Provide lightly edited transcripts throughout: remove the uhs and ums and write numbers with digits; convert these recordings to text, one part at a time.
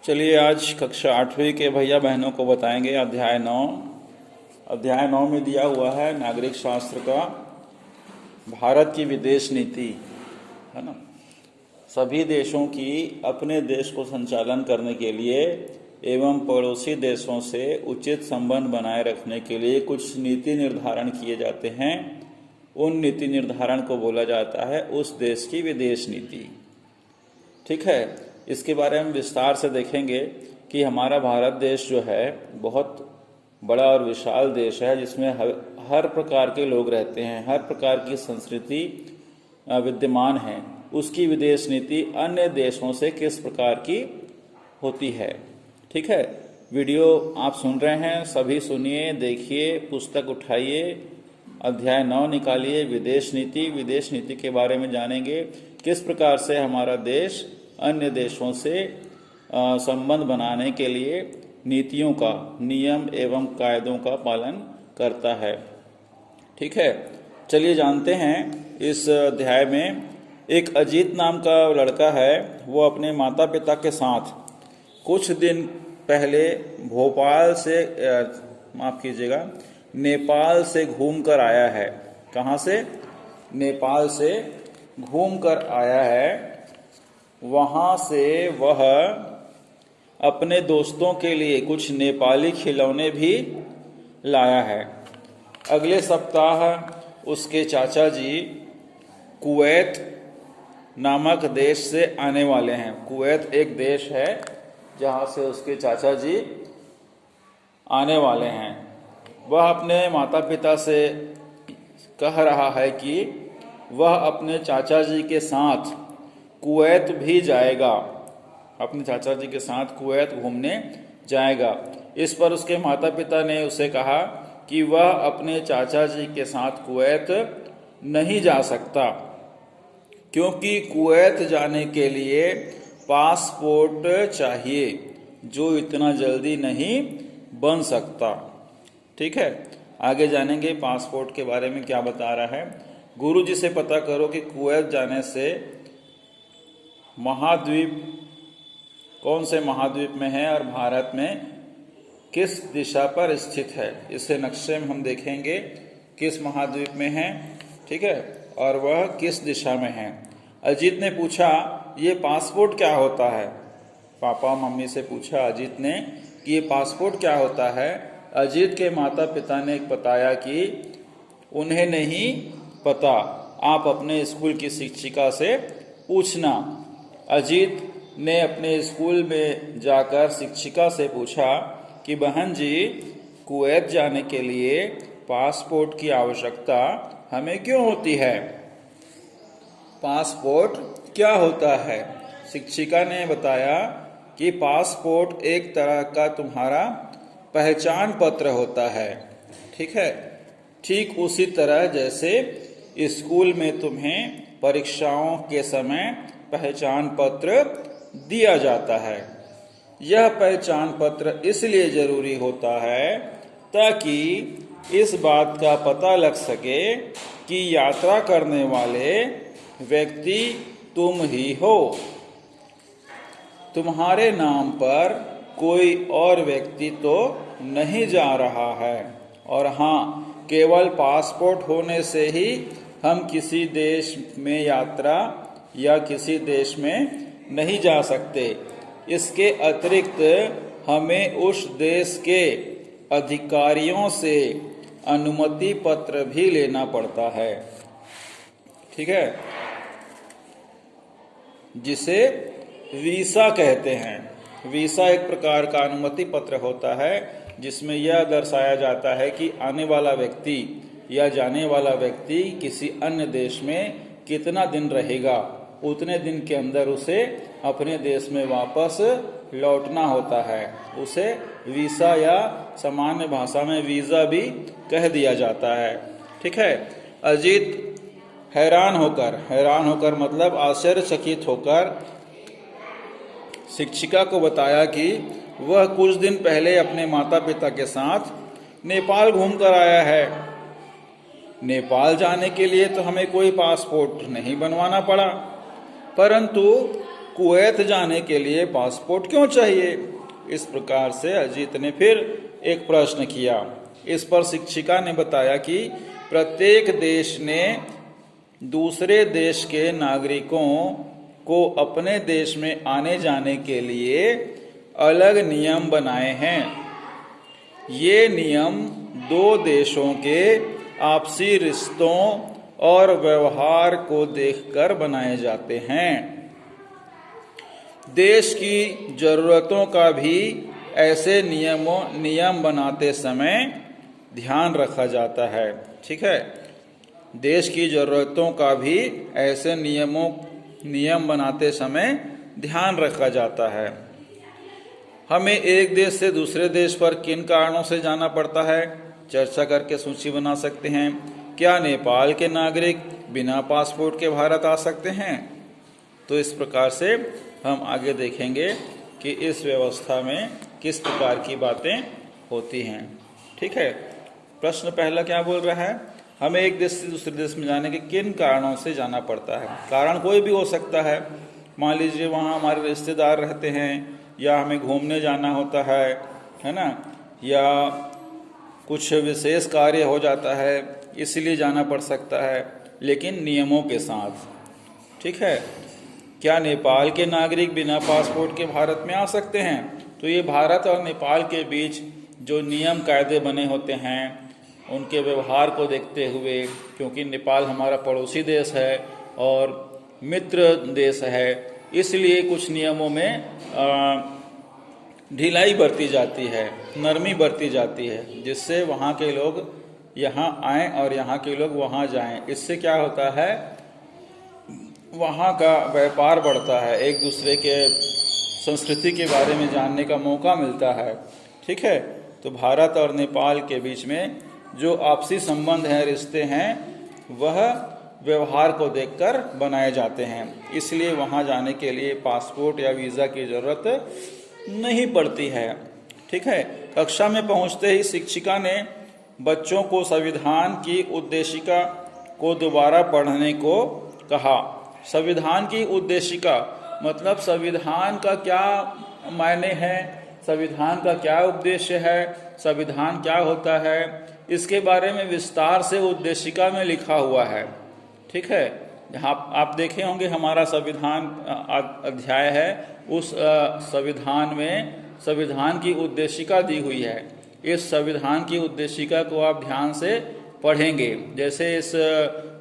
चलिए आज कक्षा 8वीं के भैया बहनों को बताएंगे अध्याय 9। अध्याय 9 में दिया हुआ है नागरिक शास्त्र का भारत की विदेश नीति, है ना। सभी देशों की अपने देश को संचालन करने के लिए एवं पड़ोसी देशों से उचित संबंध बनाए रखने के लिए कुछ नीति निर्धारण किए जाते हैं। उन नीति निर्धारण को बोला जाता है उस देश की विदेश नीति। ठीक है, इसके बारे में विस्तार से देखेंगे कि हमारा भारत देश जो है बहुत बड़ा और विशाल देश है, जिसमें हर प्रकार के लोग रहते हैं, हर प्रकार की संस्कृति विद्यमान है। उसकी विदेश नीति अन्य देशों से किस प्रकार की होती है। ठीक है, वीडियो आप सुन रहे हैं, सभी सुनिए, देखिए, पुस्तक उठाइए, अध्याय 9 निकालिए, विदेश नीति के बारे में जानेंगे। किस प्रकार से हमारा देश अन्य देशों से संबंध बनाने के लिए नीतियों का, नियम एवं कायदों का पालन करता है। ठीक है, चलिए जानते हैं। इस अध्याय में एक अजीत नाम का लड़का है, वो अपने माता पिता के साथ कुछ दिन पहले भोपाल से नेपाल से घूम कर आया है। कहाँ से? नेपाल से घूम कर आया है। वहाँ से वह अपने दोस्तों के लिए कुछ नेपाली खिलौने भी लाया है। अगले सप्ताह उसके चाचा जी कुवैत नामक देश से आने वाले हैं। कुवैत एक देश है जहाँ से उसके चाचा जी आने वाले हैं। वह अपने माता पिता से कह रहा है कि वह अपने चाचा जी के साथ कुवैत भी जाएगा, अपने चाचा जी के साथ कुवैत घूमने जाएगा। इस पर उसके माता पिता ने उसे कहा कि वह अपने चाचा जी के साथ कुवैत नहीं जा सकता, क्योंकि कुवैत जाने के लिए पासपोर्ट चाहिए, जो इतना जल्दी नहीं बन सकता। ठीक है, आगे जानेंगे पासपोर्ट के बारे में क्या बता रहा है। गुरु जी से पता करो कि कुवैत जाने से महाद्वीप कौन से महाद्वीप में है और भारत में किस दिशा पर स्थित है। इसे नक्शे में हम देखेंगे किस महाद्वीप में है। ठीक है, और वह किस दिशा में है। अजीत ने पूछा, ये पासपोर्ट क्या होता है? पापा मम्मी से पूछा अजीत ने कि ये पासपोर्ट क्या होता है। अजीत के माता पिता ने बताया कि उन्हें नहीं पता, आप अपने स्कूल की शिक्षिका से पूछना। अजीत ने अपने स्कूल में जाकर शिक्षिका से पूछा कि बहन जी, कुवैत जाने के लिए पासपोर्ट की आवश्यकता हमें क्यों होती है? पासपोर्ट क्या होता है? शिक्षिका ने बताया कि पासपोर्ट एक तरह का तुम्हारा पहचान पत्र होता है। ठीक है, ठीक उसी तरह जैसे स्कूल में तुम्हें परीक्षाओं के समय पहचान पत्र दिया जाता है। यह पहचान पत्र इसलिए जरूरी होता है ताकि इस बात का पता लग सके कि यात्रा करने वाले व्यक्ति तुम ही हो। तुम्हारे नाम पर कोई और व्यक्ति तो नहीं जा रहा है। और हाँ, केवल पासपोर्ट होने से ही हम किसी देश में यात्रा या किसी देश में नहीं जा सकते। इसके अतिरिक्त हमें उस देश के अधिकारियों से अनुमति पत्र भी लेना पड़ता है। ठीक है, जिसे वीसा कहते हैं। वीसा एक प्रकार का अनुमति पत्र होता है जिसमें यह दर्शाया जाता है कि आने वाला व्यक्ति या जाने वाला व्यक्ति किसी अन्य देश में कितना दिन रहेगा। उतने दिन के अंदर उसे अपने देश में वापस लौटना होता है। उसे वीसा या सामान्य भाषा में वीजा भी कह दिया जाता है। ठीक है, अजीत हैरान होकर मतलब आश्चर्यचकित होकर शिक्षिका को बताया कि वह कुछ दिन पहले अपने माता पिता के साथ नेपाल घूमकर आया है। नेपाल जाने के लिए तो हमें कोई पासपोर्ट नहीं बनवाना पड़ा, परंतु कुवैत जाने के लिए पासपोर्ट क्यों चाहिए? इस प्रकार से अजीत ने फिर एक प्रश्न किया। इस पर शिक्षिका ने बताया कि प्रत्येक देश ने दूसरे देश के नागरिकों को अपने देश में आने जाने के लिए अलग नियम बनाए हैं। ये नियम दो देशों के आपसी रिश्तों और व्यवहार को देखकर बनाए जाते हैं। देश की जरूरतों का भी ऐसे नियम बनाते समय ध्यान रखा जाता है। ठीक है, देश की जरूरतों का भी ऐसे नियम बनाते समय ध्यान रखा जाता है। हमें एक देश से दूसरे देश पर किन कारणों से जाना पड़ता है, चर्चा करके सूची बना सकते हैं। क्या नेपाल के नागरिक बिना पासपोर्ट के भारत आ सकते हैं? तो इस प्रकार से हम आगे देखेंगे कि इस व्यवस्था में किस प्रकार की बातें होती हैं। ठीक है, प्रश्न पहला क्या बोल रहा है? हमें एक देश से दूसरे देश में जाने के किन कारणों से जाना पड़ता है। कारण कोई भी हो सकता है। मान लीजिए वहाँ हमारे रिश्तेदार रहते हैं, या हमें घूमने जाना होता है ना, या कुछ विशेष कार्य हो जाता है, इसलिए जाना पड़ सकता है, लेकिन नियमों के साथ। ठीक है, क्या नेपाल के नागरिक बिना पासपोर्ट के भारत में आ सकते हैं? तो ये भारत और नेपाल के बीच जो नियम कायदे बने होते हैं, उनके व्यवहार को देखते हुए, क्योंकि नेपाल हमारा पड़ोसी देश है और मित्र देश है, इसलिए कुछ नियमों में ढिलाई बरती जाती है, नरमी बरती जाती है, जिससे वहाँ के लोग यहाँ आएं और यहाँ के लोग वहाँ जाएं। इससे क्या होता है, वहाँ का व्यापार बढ़ता है, एक दूसरे के संस्कृति के बारे में जानने का मौका मिलता है। ठीक है, तो भारत और नेपाल के बीच में जो आपसी संबंध हैं, रिश्ते हैं, वह व्यवहार को देखकर बनाए जाते हैं। इसलिए वहाँ जाने के लिए पासपोर्ट या वीज़ा की ज़रूरत नहीं पड़ती है। ठीक है, कक्षा में पहुँचते ही शिक्षिका ने बच्चों को संविधान की उद्देशिका को दोबारा पढ़ने को कहा। संविधान की उद्देशिका मतलब संविधान का क्या मायने है, संविधान का क्या उद्देश्य है, संविधान क्या होता है, इसके बारे में विस्तार से उद्देशिका में लिखा हुआ है। ठीक है, यहाँ आप देखे होंगे हमारा संविधान अध्याय है, उस संविधान में संविधान की उद्देशिका दी हुई है। इस संविधान की उद्देशिका को आप ध्यान से पढ़ेंगे। जैसे इस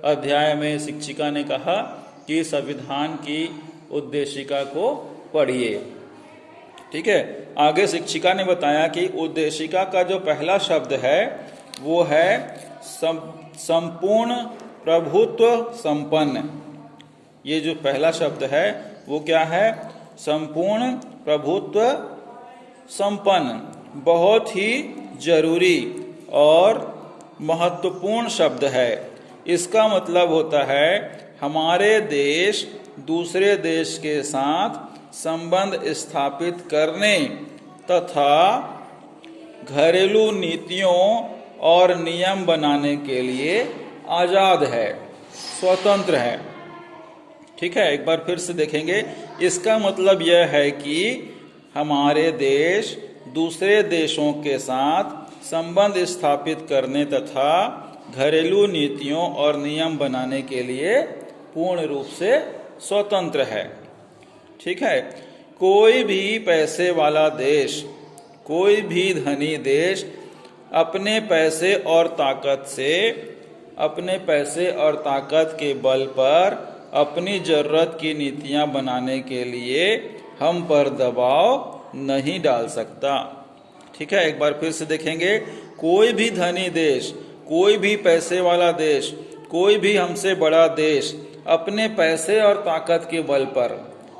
अध्याय में शिक्षिका ने कहा कि संविधान की उद्देशिका को पढ़िए। ठीक है, आगे शिक्षिका ने बताया कि उद्देशिका का जो पहला शब्द है वो है संपूर्ण प्रभुत्व संपन्न। ये जो पहला शब्द है वो क्या है? संपूर्ण प्रभुत्व संपन्न। बहुत ही जरूरी और महत्वपूर्ण शब्द है। इसका मतलब होता है हमारे देश दूसरे देश के साथ संबंध स्थापित करने तथा घरेलू नीतियों और नियम बनाने के लिए आज़ाद है, स्वतंत्र है। ठीक है, एक बार फिर से देखेंगे। इसका मतलब यह है कि हमारे देश दूसरे देशों के साथ संबंध स्थापित करने तथा घरेलू नीतियों और नियम बनाने के लिए पूर्ण रूप से स्वतंत्र है। ठीक है, कोई भी पैसे वाला देश, कोई भी धनी देश अपने पैसे और ताकत के बल पर अपनी जरूरत की नीतियां बनाने के लिए हम पर दबाव नहीं डाल सकता। ठीक है, एक बार फिर से देखेंगे। कोई भी धनी देश, कोई भी पैसे वाला देश, कोई भी हमसे बड़ा देश अपने पैसे और ताकत के बल पर,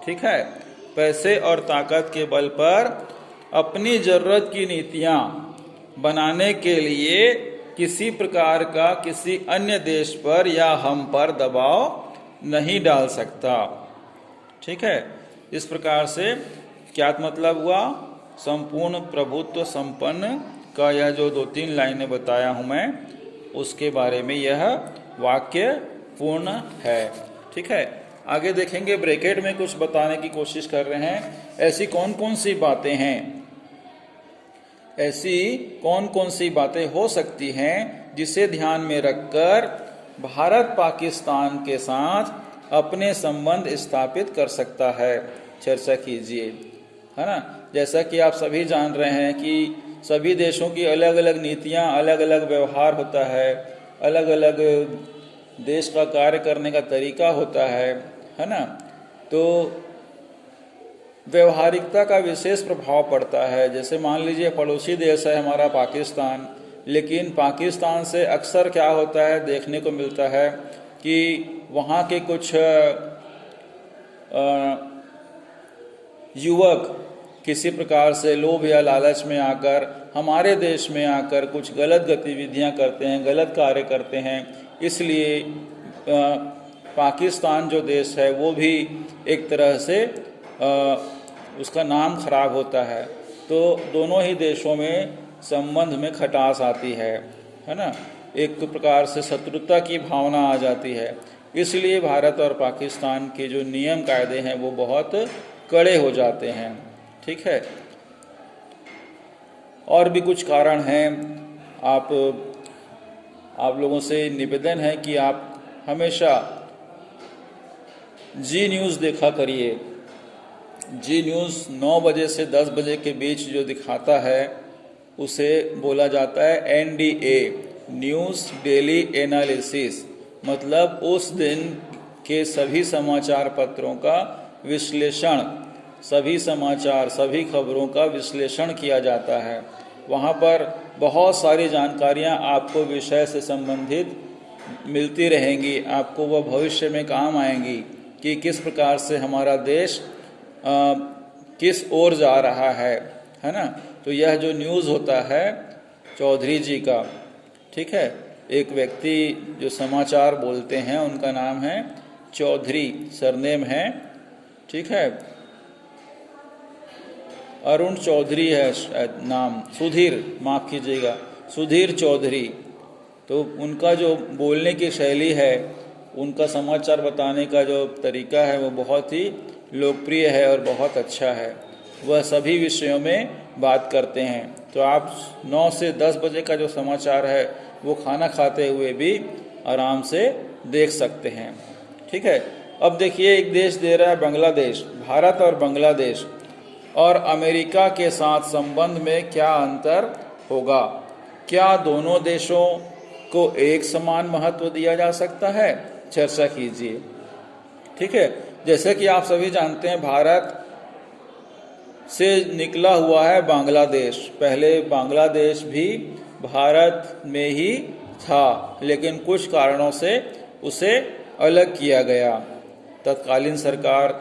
ठीक है, पैसे और ताकत के बल पर अपनी जरूरत की नीतियां बनाने के लिए किसी प्रकार का किसी अन्य देश पर या हम पर दबाव नहीं डाल सकता। ठीक है, इस प्रकार से क्या मतलब हुआ? संपूर्ण प्रभुत्व संपन्न का यह जो 2-3 लाइनें बताया हूं मैं, उसके बारे में यह वाक्य पूर्ण है। ठीक है, आगे देखेंगे, ब्रैकेट में कुछ बताने की कोशिश कर रहे हैं। ऐसी कौन कौन सी बातें हैं, ऐसी कौन कौन सी बातें हो सकती हैं जिसे ध्यान में रखकर भारत पाकिस्तान के साथ अपने संबंध स्थापित कर सकता है, चर्चा कीजिए, है ना। जैसा कि आप सभी जान रहे हैं कि सभी देशों की अलग अलग नीतियां, अलग अलग व्यवहार होता है, अलग अलग देश का कार्य करने का तरीका होता है ना। तो व्यवहारिकता का विशेष प्रभाव पड़ता है। जैसे मान लीजिए पड़ोसी देश है हमारा पाकिस्तान, लेकिन पाकिस्तान से अक्सर क्या होता है, देखने को मिलता है कि वहाँ के कुछ युवक किसी प्रकार से लोभ या लालच में आकर हमारे देश में आकर कुछ गलत गतिविधियां करते हैं, गलत कार्य करते हैं। इसलिए पाकिस्तान जो देश है वो भी एक तरह से उसका नाम खराब होता है। तो दोनों ही देशों में संबंध में खटास आती है ना। एक प्रकार से शत्रुता की भावना आ जाती है। इसलिए भारत और पाकिस्तान के जो नियम कायदे हैं वो बहुत कड़े हो जाते हैं, ठीक है। और भी कुछ कारण हैं। आप लोगों से निवेदन है कि आप हमेशा जी न्यूज़ देखा करिए। जी न्यूज़ 9 बजे से 10 बजे के बीच जो दिखाता है उसे बोला जाता है NDA, न्यूज़ डेली एनालिसिस। मतलब उस दिन के सभी समाचार पत्रों का विश्लेषण, सभी समाचार, सभी खबरों का विश्लेषण किया जाता है। वहाँ पर बहुत सारी जानकारियाँ आपको विषय से संबंधित मिलती रहेंगी। आपको वह भविष्य में काम आएंगी कि किस प्रकार से हमारा देश किस ओर जा रहा है ना। तो यह जो न्यूज़ होता है चौधरी जी का, ठीक है, एक व्यक्ति जो समाचार बोलते हैं उनका नाम है चौधरी, सरनेम है, ठीक है, अरुण चौधरी है नाम, सुधीर, माफ़ कीजिएगा, सुधीर चौधरी। तो उनका जो बोलने की शैली है, उनका समाचार बताने का जो तरीका है वो बहुत ही लोकप्रिय है और बहुत अच्छा है। वह सभी विषयों में बात करते हैं। तो आप 9 से 10 बजे का जो समाचार है वो खाना खाते हुए भी आराम से देख सकते हैं, ठीक है। अब देखिए, एक देश दे रहा है बांग्लादेश। भारत और बांग्लादेश और अमेरिका के साथ संबंध में क्या अंतर होगा? क्या दोनों देशों को एक समान महत्व दिया जा सकता है? चर्चा कीजिए, ठीक है। जैसे कि आप सभी जानते हैं, भारत से निकला हुआ है बांग्लादेश। पहले बांग्लादेश भी भारत में ही था, लेकिन कुछ कारणों से उसे अलग किया गया। तत्कालीन सरकार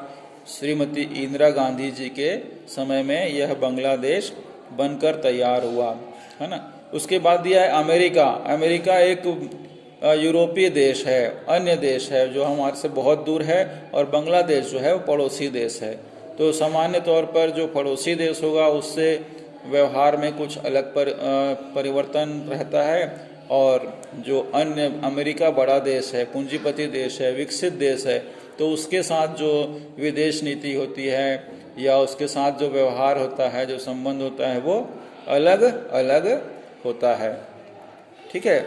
श्रीमती इंदिरा गांधी जी के समय में यह बांग्लादेश बनकर तैयार हुआ, है ना। उसके बाद दिया है अमेरिका। अमेरिका एक यूरोपीय देश है, अन्य देश है जो हमारे से बहुत दूर है, और बांग्लादेश जो है वो पड़ोसी देश है। तो सामान्य तौर पर जो पड़ोसी देश होगा उससे व्यवहार में कुछ अलग परिवर्तन रहता है, और जो अन्य अमेरिका बड़ा देश है, पूंजीपति देश है, विकसित देश है, तो उसके साथ जो विदेश नीति होती है या उसके साथ जो व्यवहार होता है, जो संबंध होता है, वो अलग अलग होता है, ठीक है।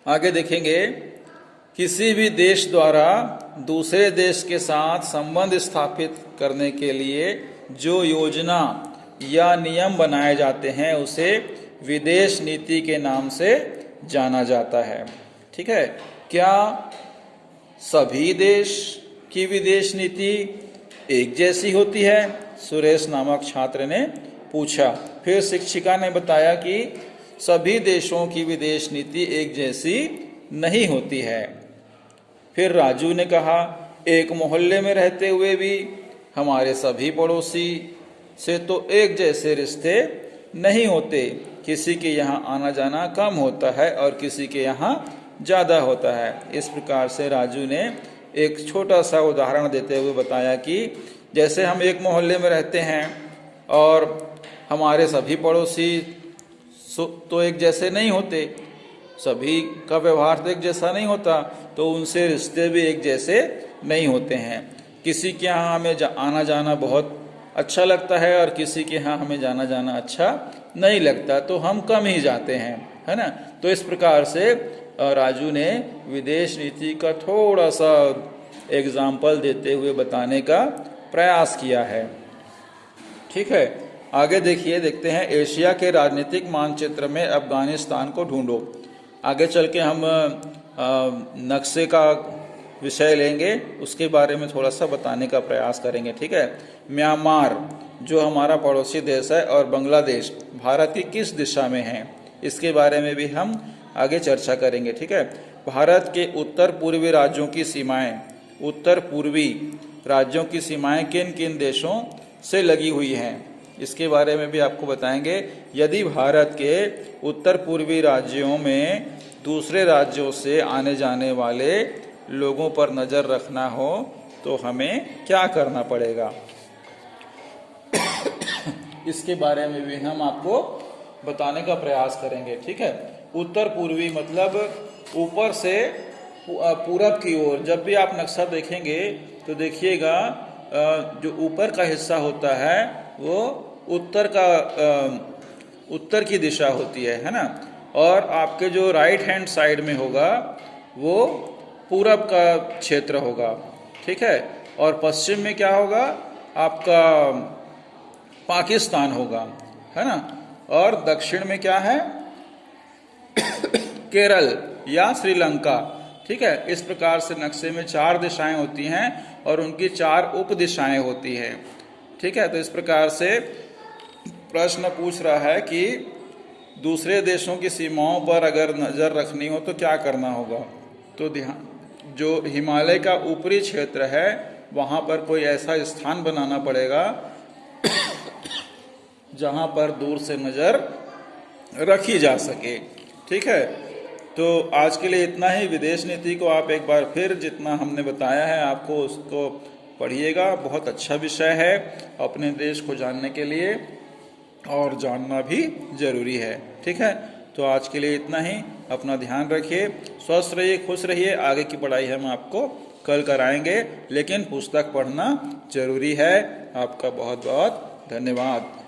आगे देखेंगे, किसी भी देश द्वारा दूसरे देश के साथ संबंध स्थापित करने के लिए जो योजना या नियम बनाए जाते हैं उसे विदेश नीति के नाम से जाना जाता है, ठीक है। क्या सभी देश की विदेश नीति एक जैसी होती है? सुरेश नामक छात्र ने पूछा। फिर शिक्षिका ने बताया कि सभी देशों की विदेश नीति एक जैसी नहीं होती है। फिर राजू ने कहा, एक मोहल्ले में रहते हुए भी हमारे सभी पड़ोसी से तो एक जैसे रिश्ते नहीं होते। किसी के यहाँ आना जाना कम होता है और किसी के यहाँ ज़्यादा होता है। इस प्रकार से राजू ने एक छोटा सा उदाहरण देते हुए बताया कि जैसे हम एक मोहल्ले में रहते हैं और हमारे सभी पड़ोसी तो एक जैसे नहीं होते, सभी का व्यवहार तो एक जैसा नहीं होता, तो उनसे रिश्ते भी एक जैसे नहीं होते हैं। किसी के यहाँ हमें आना जाना बहुत अच्छा लगता है और किसी के यहाँ हमें जाना जाना अच्छा नहीं लगता, तो हम कम ही जाते हैं, है ना। तो इस प्रकार से राजू ने विदेश नीति का थोड़ा सा एग्जाम्पल देते हुए बताने का प्रयास किया है। ठीक है, आगे देखते हैं, एशिया के राजनीतिक मानचित्र में अफगानिस्तान को ढूंढो। आगे चल के हम नक्शे का विषय लेंगे, उसके बारे में थोड़ा सा बताने का प्रयास करेंगे। ठीक है, म्यांमार जो हमारा पड़ोसी देश है और बांग्लादेश भारत की किस दिशा में है, इसके बारे में भी हम आगे चर्चा करेंगे। ठीक है, भारत के उत्तर पूर्वी राज्यों की सीमाएं, उत्तर पूर्वी राज्यों की सीमाएं किन किन देशों से लगी हुई हैं, इसके बारे में भी आपको बताएंगे। यदि भारत के उत्तर पूर्वी राज्यों में दूसरे राज्यों से आने जाने वाले लोगों पर नज़र रखना हो तो हमें क्या करना पड़ेगा, इसके बारे में भी हम आपको बताने का प्रयास करेंगे। ठीक है, उत्तर पूर्वी मतलब ऊपर से पूरब की ओर। जब भी आप नक्शा देखेंगे तो देखिएगा जो ऊपर का हिस्सा होता है वो उत्तर की दिशा होती है ना, और आपके जो राइट हैंड साइड में होगा वो पूरब का क्षेत्र होगा। ठीक है, और पश्चिम में क्या होगा, आपका पाकिस्तान होगा, है ना, और दक्षिण में क्या है, केरल या श्रीलंका। ठीक है, इस प्रकार से नक्शे में 4 दिशाएं होती हैं और उनकी 4 उप दिशाएं होती हैं। ठीक है, तो इस प्रकार से प्रश्न पूछ रहा है कि दूसरे देशों की सीमाओं पर अगर नज़र रखनी हो तो क्या करना होगा। तो ध्यान, जो हिमालय का ऊपरी क्षेत्र है वहाँ पर कोई ऐसा स्थान बनाना पड़ेगा जहाँ पर दूर से नज़र रखी जा सके। ठीक है, तो आज के लिए इतना ही। विदेश नीति को आप एक बार फिर जितना हमने बताया है आपको उसको पढ़िएगा, बहुत अच्छा विषय है अपने देश को जानने के लिए, और जानना भी जरूरी है। ठीक है, तो आज के लिए इतना ही। अपना ध्यान रखिए, स्वस्थ रहिए, खुश रहिए। आगे की पढ़ाई हम आपको कल कराएंगे, लेकिन पुस्तक पढ़ना जरूरी है। आपका बहुत बहुत धन्यवाद।